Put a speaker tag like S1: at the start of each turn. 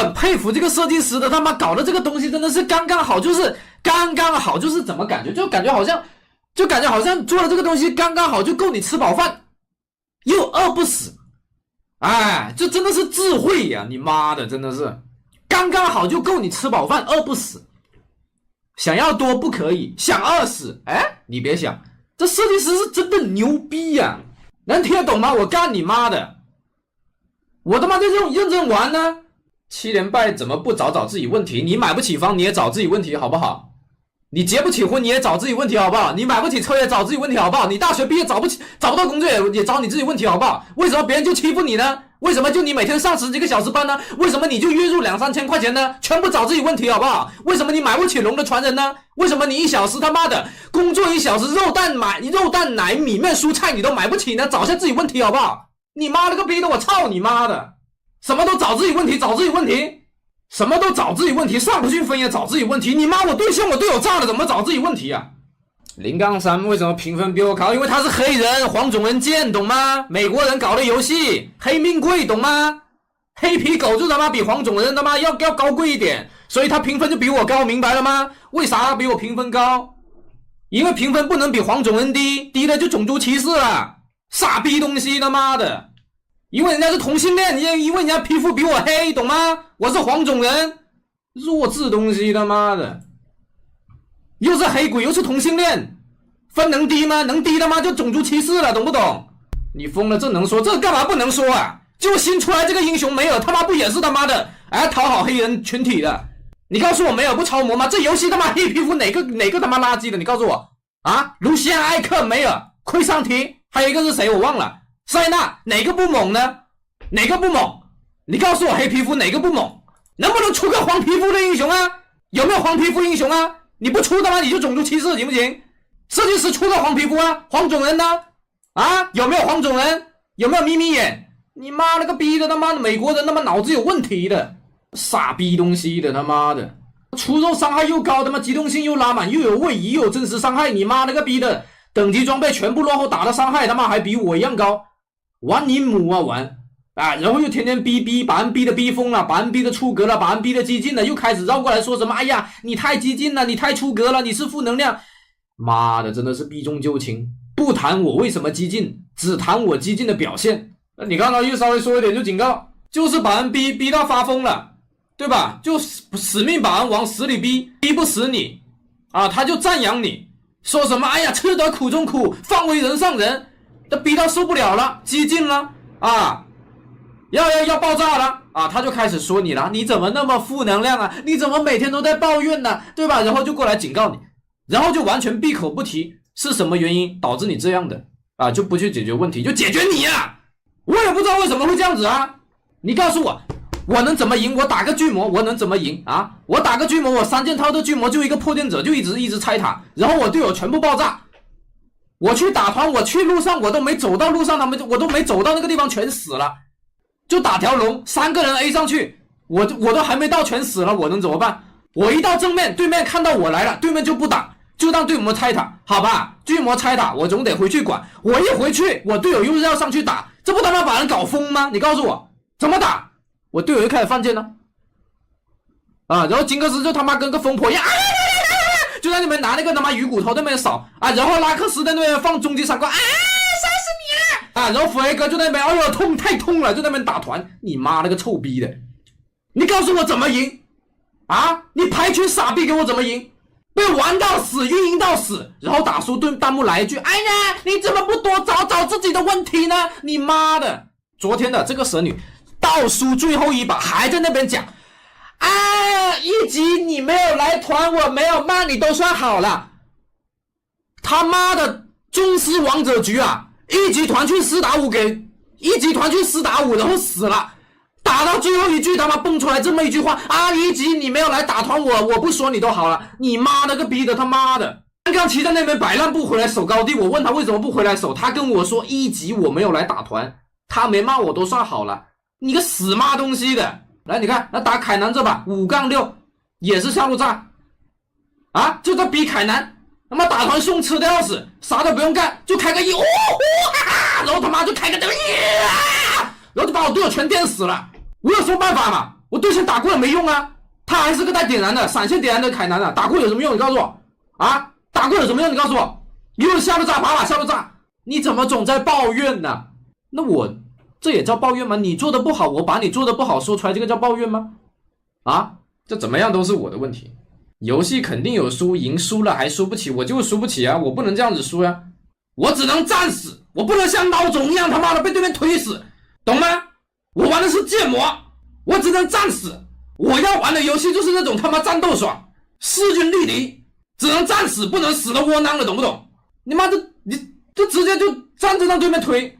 S1: 很佩服这个设计师的，他妈搞的这个东西真的是刚刚好，就是刚刚好，就是怎么感觉，就感觉好像做了这个东西刚刚好就够你吃饱饭，又饿不死。哎，这真的是智慧呀！你妈的，真的是刚刚好就够你吃饱饭，饿不死。想要多不可以，想饿死。哎，你别想，这设计师是真的牛逼呀！能听得懂吗？我干你妈的！我他妈就认真玩呢。7连败怎么不找自己问题？你买不起房你也找自己问题好不好？你结不起婚你也找自己问题好不好？你买不起车也找自己问题好不好？你大学毕业找不到工作也找你自己问题好不好？为什么别人就欺负你呢？为什么就你每天上10几个小时班呢？为什么你就月入2、3千块钱呢？全部找自己问题好不好？为什么你买不起龙的传人呢？为什么你1小时他妈的工作1小时肉蛋奶米面蔬菜你都买不起呢？找下自己问题好不好？你妈了个逼的，我操你妈的！什么都找自己问题，什么都找自己问题，上不去分也找自己问题。你妈我对象我都有炸了，怎么找自己问题啊？0-3为什么评分比我高？因为他是黑人，黄种人贱，懂吗？美国人搞的游戏，黑命贵，懂吗？黑皮狗就他妈比黄种人他妈要高贵一点，所以他评分就比我高，明白了吗？为啥他比我评分高？因为评分不能比黄种人低，低了就种族歧视了，傻逼东西他妈的！因为人家是同性恋，因为人家皮肤比我黑，懂吗？我是黄种人，弱智东西他妈的！又是黑鬼又是同性恋，分能低吗？能低他妈就种族歧视了，懂不懂？你疯了，这能说？这干嘛不能说啊？就新出来这个英雄梅尔他妈不也是他妈的讨好黑人群体的？你告诉我梅尔不超模吗？这游戏他妈黑皮肤哪个他妈垃圾的？你告诉我啊！卢锡安·艾克、梅尔、奎桑提，还有一个是谁我忘了。塞纳哪个不猛呢？哪个不猛？你告诉我黑皮肤哪个不猛？能不能出个黄皮肤的英雄啊？有没有黄皮肤英雄啊？你不出的话你就种族歧视行不行？设计师出个黄皮肤啊，黄种人呢？啊，有没有黄种人？有没有眯眯眼？你妈了个逼的，他妈的美国人他妈脑子有问题的，傻逼东西的他妈的，出肉伤害又高，他妈机动性又拉满，又有位移又有真实伤害，你妈了个逼的，等级装备全部落后，打的伤害他妈还比我一样高，玩你母啊玩！啊，然后又天天把人逼的逼疯了，把人逼的出格了，把人逼的激进了，又开始绕过来说什么，哎呀，你太激进了，你太出格了，你是负能量。妈的，真的是避重就轻，不谈我为什么激进，只谈我激进的表现。那你刚才又稍微说一点就警告，就是把人逼到发疯了，对吧？就死命把人往死里逼不死你啊，他就赞扬你，说什么哎呀，吃得苦中苦，方为人上人，他逼到受不了了，激进了啊。要爆炸了啊！他就开始说你了，你怎么那么负能量啊？你怎么每天都在抱怨呢？对吧？然后就过来警告你，然后就完全闭口不提是什么原因导致你这样的啊，就不去解决问题，就解决你啊！我也不知道为什么会这样子啊！你告诉我，我能怎么赢？我打个巨魔，我能怎么赢啊？我打个巨魔，我3件套的巨魔就一个破电者，就一直拆塔，然后我队友全部爆炸。我去打团，我去路上我都没走到路上，我都没走到那个地方，全死了。就打条龙，3个人 A 上去，我都还没到，全死了，我能怎么办？我一到正面，对面看到我来了，对面就不打，就让巨魔拆塔，好吧？巨魔拆塔，我总得回去管。我一回去，我队友又是要上去打，这不他妈把人搞疯吗？你告诉我怎么打？我队友就开始犯贱了啊！然后金克斯就他妈跟个疯婆一样，就在那边拿那个他妈鱼骨头在那边扫啊，然后拉克斯在那边放终极闪光啊！啊，然后弗雷格就在那边，哎呦痛，太痛了，就在那边打团，你妈那个臭逼的！你告诉我怎么赢啊？你排群傻逼给我怎么赢？被玩到死，运营到死，然后打输对弹幕来一句，哎呀，你怎么不多找自己的问题呢？你妈的！昨天的这个蛇女倒数最后一把还在那边讲，啊，一级你没有来团，我没有骂你都算好了。他妈的宗师王者局啊！一级团去4打5，然后死了，打到最后一句他妈蹦出来这么一句话啊！一级你没有来打团我不说你都好了，你妈了个逼的他妈的！刚刚骑在那边摆烂不回来守高地，我问他为什么不回来守，他跟我说一级我没有来打团，他没骂我都算好了，你个死妈东西的！来你看，那打凯南这把5-6也是下路炸啊，就在逼凯南。他妈打团送吃的要死，啥都不用干，就开个1，哈哈，然后他妈就开个然后就把我队友全电死了。我有什么办法嘛？我对线打过了没用啊，他还是个带点燃的闪现点燃的凯南啊，打过有什么用？你告诉我啊，打过有什么用？你告诉我，又下路炸把把下路炸，你怎么总在抱怨呢？那我这也叫抱怨吗？你做的不好，我把你做的不好说出来，这个叫抱怨吗？啊，这怎么样都是我的问题。游戏肯定有输赢，输了还输不起，我就输不起啊，我不能这样子输呀，我只能战死，我不能像孬种一样他妈的被对面推死，懂吗？我玩的是剑魔，我只能战死。我要玩的游戏就是那种他妈战斗爽，势均力敌，只能战死，不能死的窝囊了，懂不懂？你妈你就直接就站着让对面推。